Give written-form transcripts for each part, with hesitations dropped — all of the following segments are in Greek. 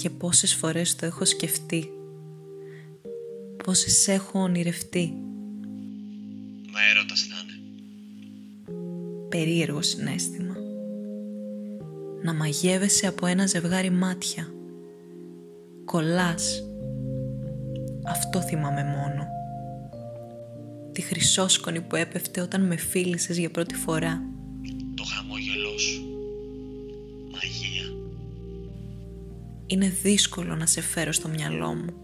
Και πόσες φορές το έχω σκεφτεί, πόσες έχω ονειρευτεί. Μα έρωτας θα είναι. Περίεργο συναίσθημα. Να μαγεύεσαι από ένα ζευγάρι μάτια. Κολλάς. Αυτό θυμάμαι μόνο. Τη χρυσόσκονη που έπεφτε όταν με φίλησες για πρώτη φορά. Το χαμόγελό σου. Μαγεία. Είναι δύσκολο να σε φέρω στο μυαλό μου.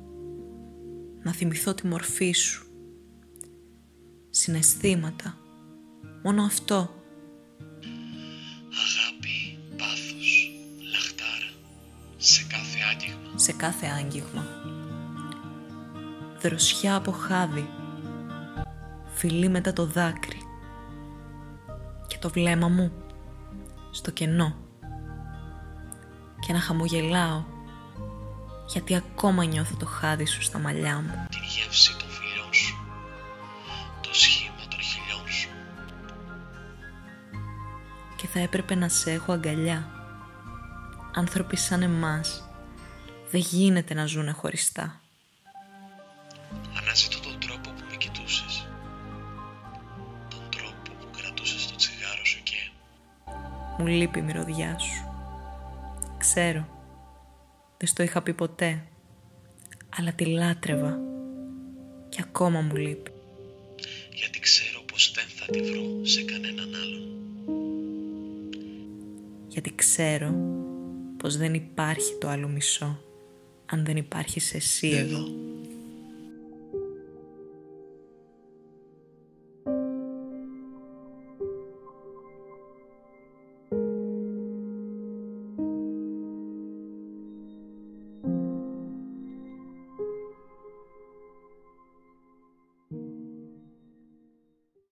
Να θυμηθώ τη μορφή σου. Συναισθήματα. Μόνο αυτό. Αγάπη, πάθος, λαχτάρα. Σε κάθε άγγιγμα. Σε κάθε άγγιγμα. Δροσιά από χάδι. Φιλί μετά το δάκρυ. Και το βλέμμα μου στο κενό. Και να χαμογελάω, γιατί ακόμα νιώθω το χάδι σου στα μαλλιά μου. Την γεύση των φιλιών σου. Το σχήμα των χιλιών σου. Και θα έπρεπε να σε έχω αγκαλιά. Άνθρωποι σαν εμάς δεν γίνεται να ζουνε χωριστά. Αναζητώ τον τρόπο που με κοιτούσες. Τον τρόπο που κρατούσες το τσιγάρο σου και... Μου λείπει η μυρωδιά σου. Ξέρω, δεν στο είχα πει ποτέ, αλλά τη λάτρευα και ακόμα μου λείπει. Γιατί ξέρω πως δεν θα τη βρω σε κανέναν άλλον. Γιατί ξέρω πως δεν υπάρχει το άλλο μισό, αν δεν υπάρχεις εσύ εδώ.